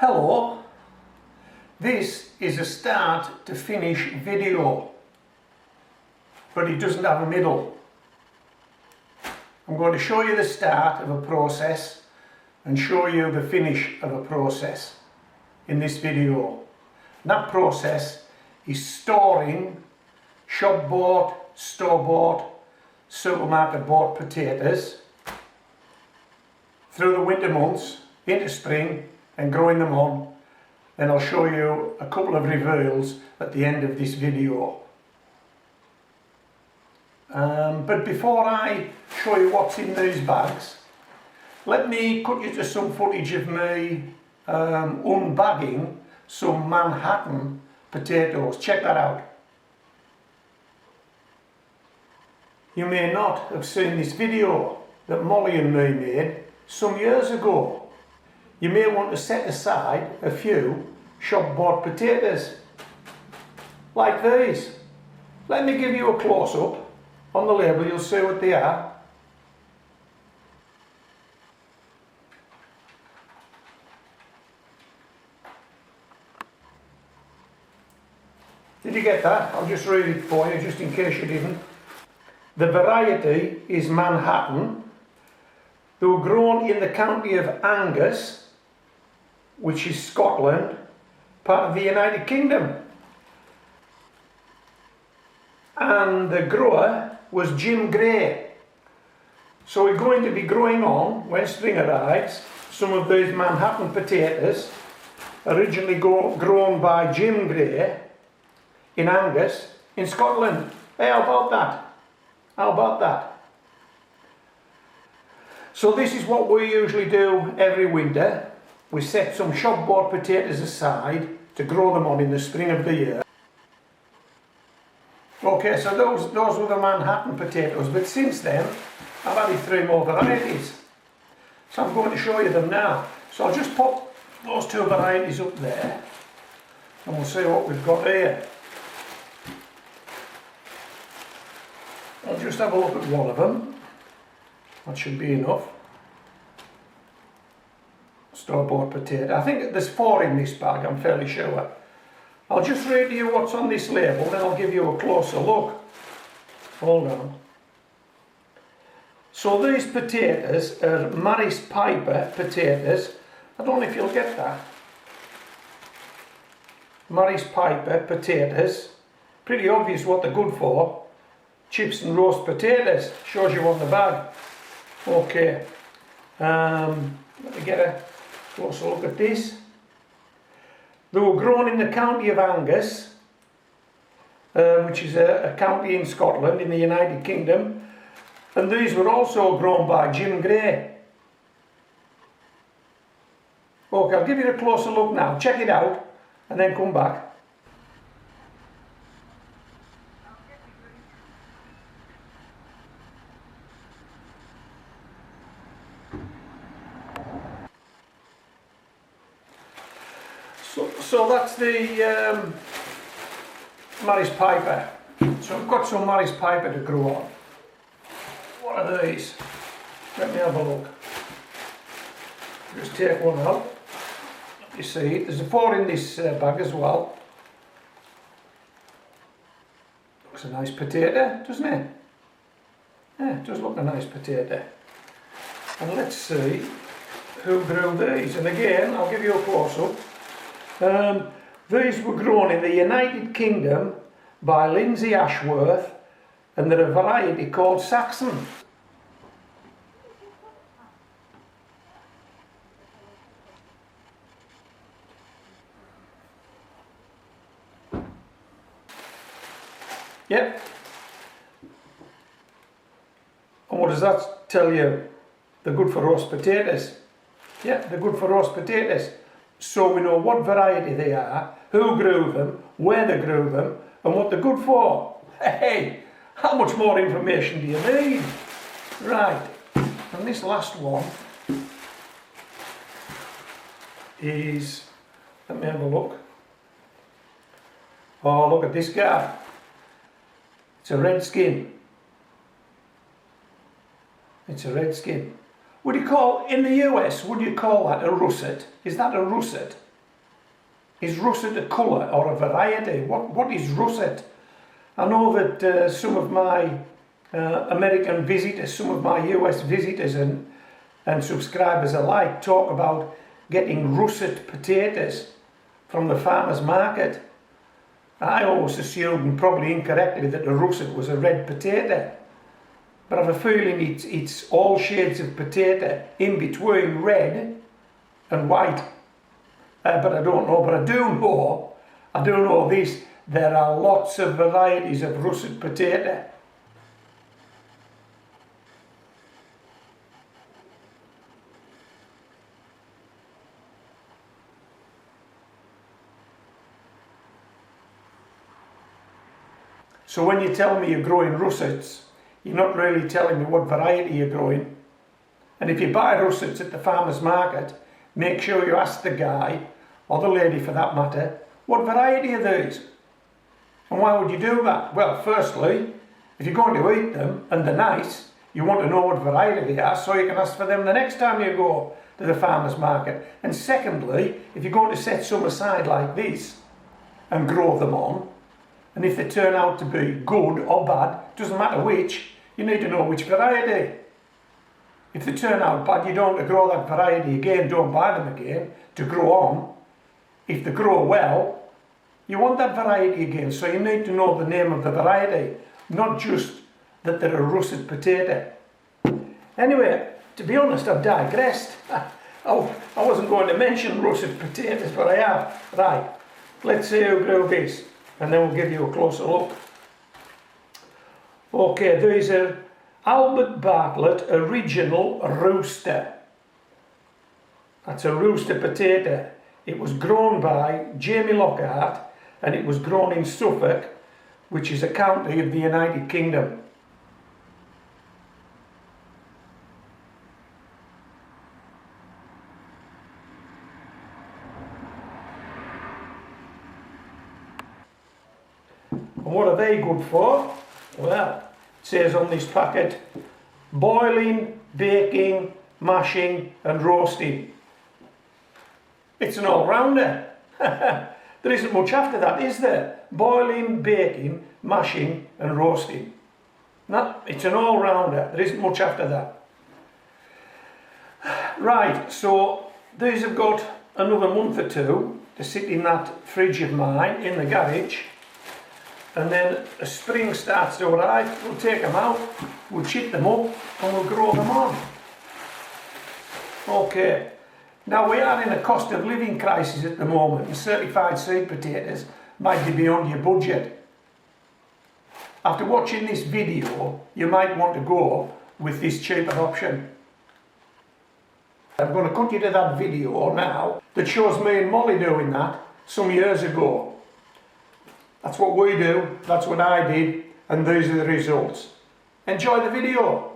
Hello, this is a start to finish video, but it doesn't have a middle. I'm going to show you the start of a process and show you the finish of a process in this video. And that process is storing shop bought, store bought, supermarket bought potatoes through the winter months into spring and growing them on. Then I'll show you a couple of reveals at the end of this video. But before I show you what's in these bags, let me cut you to some footage of me unbagging some Manhattan potatoes. Check that out. You may not have seen this video that Molly and me made some years ago. You may want to set aside a few shop bought potatoes like these. Let me give you a close up on the label, you'll see what they are. Did you get that? I'll just read it for you just in case you didn't. The variety is Manhattan. They were grown in the county of Angus, which is Scotland, part of the United Kingdom. And the grower was Jim Gray. So we're going to be growing on, when spring arrives, some of these Manhattan potatoes, originally grown by Jim Gray in Angus, in Scotland. Hey, how about that? How about that? So this is what we usually do every winter. We set some shop bought potatoes aside to grow them on in the spring of the year. Okay, so those were the Manhattan potatoes, but since then I've added 3 more varieties. So I'm going to show you them now. So I'll just pop those 2 varieties up there and we'll see what we've got here. I'll just have a look at one of them. That should be enough. Store-bought potato. I think there's 4 in this bag, I'm fairly sure. I'll just read to you what's on this label, then I'll give you a closer look. Hold on. So these potatoes are Maris Piper potatoes. I don't know if you'll get that. Maris Piper potatoes. Pretty obvious what they're good for. Chips and roast potatoes. Shows you on the bag. Okay. Let me get a closer look at this. They were grown in the county of Angus, which is a county in Scotland in the United Kingdom, and these were also grown by Jim Gray. Okay, I'll give you a closer look now. Check it out and then come back. So that's the Maris Piper. So I've got some Maris Piper to grow on. What are these? Let me have a look. Just take one out. You see, there's a 4 in this bag as well. Looks a nice potato, doesn't it? Yeah, it does look a nice potato. And let's see who grew these. And again, I'll give you a close-up. These were grown in the United Kingdom by Lindsay Ashworth, and they're a variety called Saxon. Yep. And what does that tell you? They're good for roast potatoes. Yeah, they're good for roast potatoes. So we know what variety they are, who grew them, where they grew them, and what they're good for. Hey, how much more information do you need? Right, and this last one is, let me have a look. Oh, look at this guy. It's a red skin. It's a red skin. Would you call, in the US, would you call that a russet? Is that a russet? Is russet a colour or a variety? What is russet? I know that some of my American visitors, some of my US visitors and subscribers alike talk about getting russet potatoes from the farmer's market. I always assumed, and probably incorrectly, that the russet was a red potato. But I have a feeling it's all shades of potato in between red and white. But I don't know. But I do know this. There are lots of varieties of russet potato. So when you tell me you're growing russets, you're not really telling me what variety you're growing. And if you buy russets at the farmer's market, make sure you ask the guy, or the lady for that matter, what variety are these? And why would you do that? Well, firstly, if you're going to eat them and they're nice, you want to know what variety they are so you can ask for them the next time you go to the farmer's market. And secondly, if you're going to set some aside like this and grow them on, and if they turn out to be good or bad, doesn't matter which, you need to know which variety. If they turn out bad, you don't want to grow that variety again, don't buy them again to grow on. If they grow well, you want that variety again, so you need to know the name of the variety, not just that they're a russet potato. Anyway, to be honest, I've digressed. I wasn't going to mention russet potatoes, but I have. Right, let's see who grew this, and then we'll give you a closer look. Okay, these are Albert Bartlett Original Rooster. That's a rooster potato. It was grown by Jamie Lockhart, and it was grown in Suffolk, which is a county of the United Kingdom. And what are they good for? Well, it says on this packet, boiling, baking, mashing and roasting. It's an all-rounder. There isn't much after that, is there? Boiling, baking, mashing and roasting. No, it's an all-rounder. There isn't much after that. Right, so these have got another month or two to sit in that fridge of mine in the garage. And then as spring starts to arrive, we'll take them out, we'll chip them up and we'll grow them on. Okay. Now we are in a cost of living crisis at the moment, and certified seed potatoes might be beyond your budget. After watching this video, you might want to go with this cheaper option. I'm going to cut you to that video now that shows me and Molly doing that some years ago. That's what we do, that's what I did, and these are the results. Enjoy the video.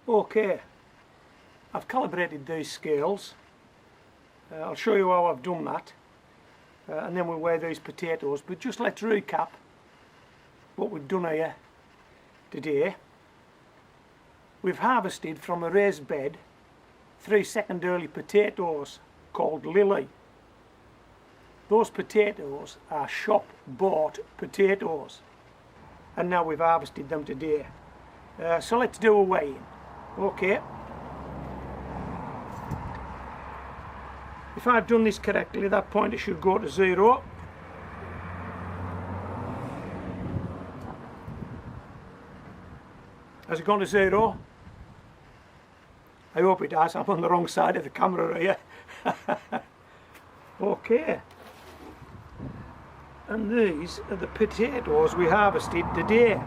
Okay, I've calibrated these scales. I'll show you how I've done that, and then we'll weigh these potatoes. But just let's recap what we've done here today. We've harvested from a raised bed 3 second early potatoes called Lily. Those potatoes are shop bought potatoes, and now we've harvested them today. So let's do a weighing. Okay. If I've done this correctly, that pointer should go to 0. Has it gone to 0? I hope it has. I'm on the wrong side of the camera here. Okay. And these are the potatoes we harvested today.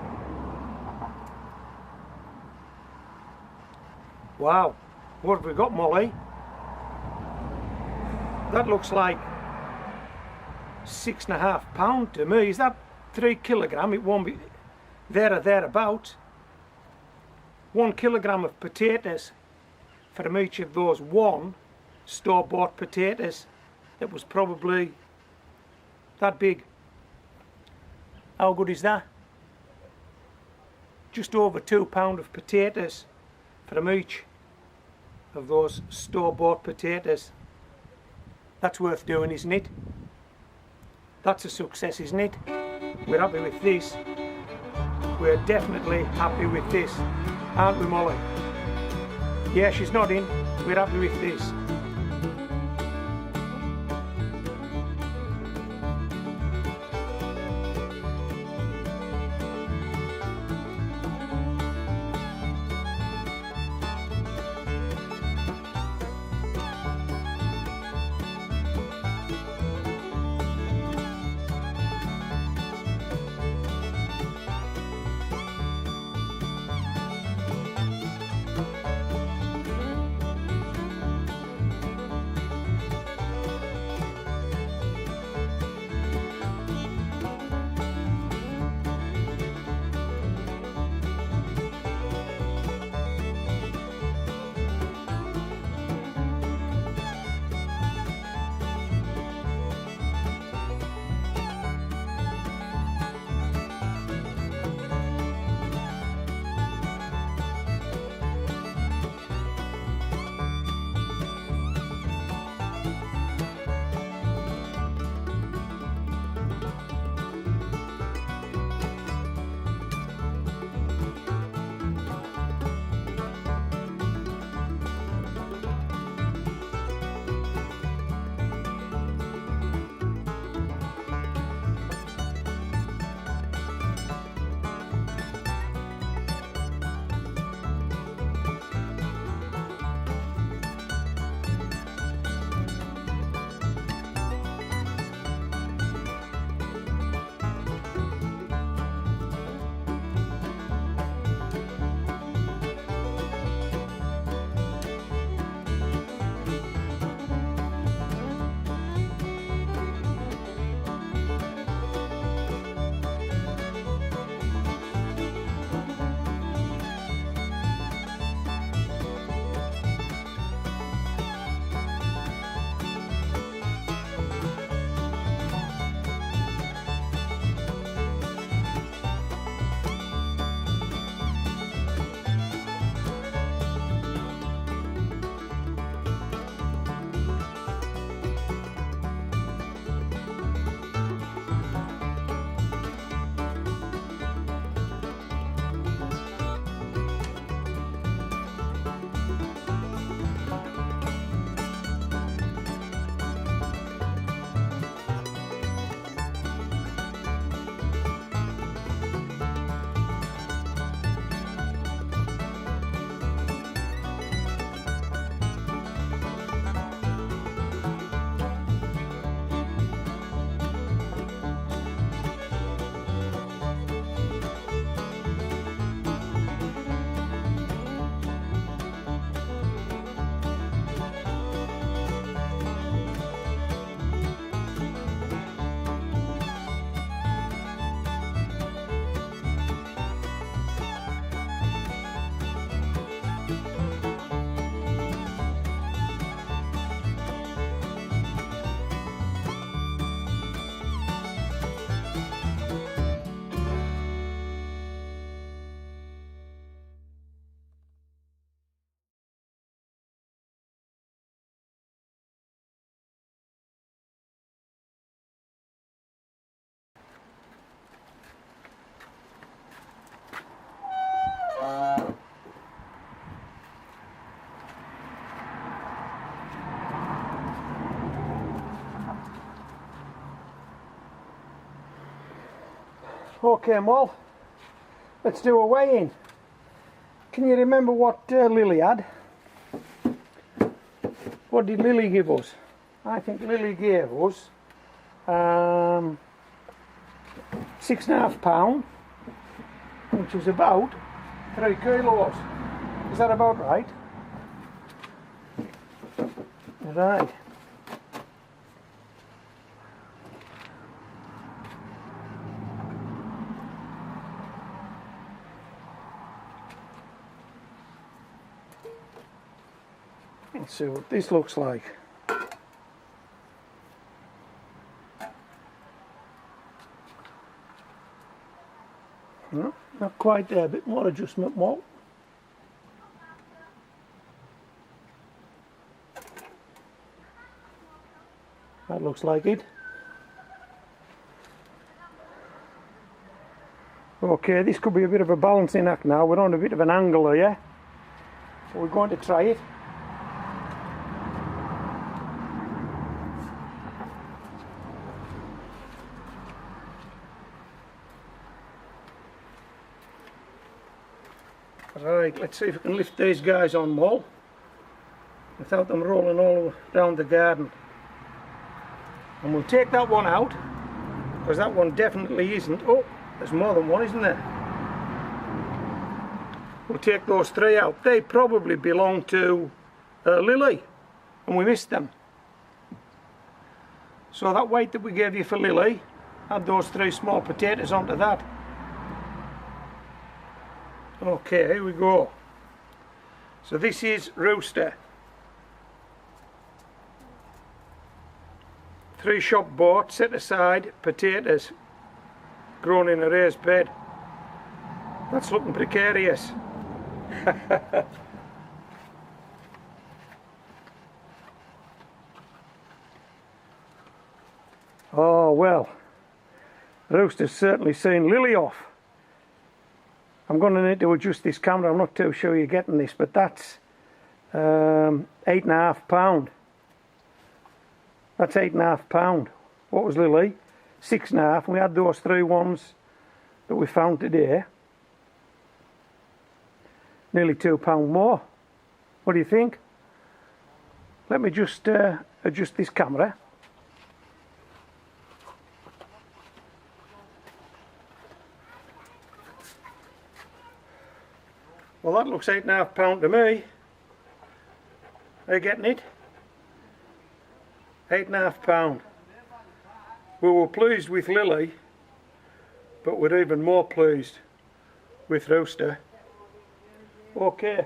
Wow. What have we got, Molly? That looks like 6.5 pounds to me. Is that 3 kilogram? It won't be there or thereabouts. 1 kilogram of potatoes from each of those 1 store-bought potatoes. That was probably that big. How good is that? Just over 2 pounds of potatoes from each of those store-bought potatoes. That's worth doing, isn't it? That's a success, isn't it? We're happy with this. We're definitely happy with this, aren't we, Molly? Yeah, she's nodding. We're happy with this. Okay, Moll, let's do a weigh-in. Can you remember what Lily had? What did Lily give us? I think Lily gave us 6.5 pound, which is about 3 kilos. Is that about right? Right. Let's see what this looks like. No, not quite there, a bit more adjustment, more. That looks like it. Okay, this could be a bit of a balancing act now. We're on a bit of an angle here. We're going to try it. Right, let's see if we can lift these guys on, Moll, without them rolling all around the garden. And we'll take that one out, because that one definitely isn't. Oh, there's more than one, isn't there? We'll take those 3 out. They probably belong to Lily, and we missed them. So that weight that we gave you for Lily, add those 3 small potatoes onto that. Okay, here we go. So this is Rooster. 3 shop bought, set aside potatoes grown in a raised bed. That's looking precarious. Oh well, Rooster's certainly seen Lily off. I'm going to need to adjust this camera. I'm not too sure you're getting this, but that's 8.5 pound. That's 8.5 pound. What was Lily? 6.5. We had those 3 ones that we found today. Nearly £2 more. What do you think? Let me just adjust this camera. Well, that looks £8.5 to me. Are you getting it? £8.5. We were pleased with Lily, but we're even more pleased with Rooster. Okay,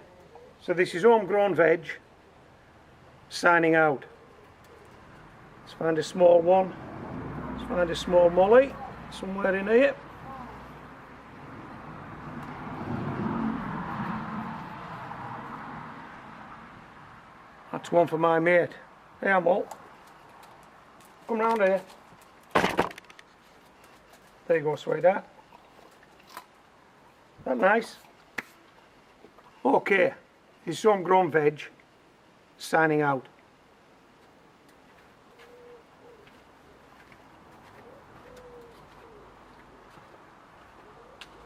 so this is Homegrown Veg signing out. Let's find a small one. Let's find a small molly somewhere in here. That's one for my mate. Hey, Moll. Come round here. There you go, sweetheart. That nice? Okay, this is Homegrown Veg signing out.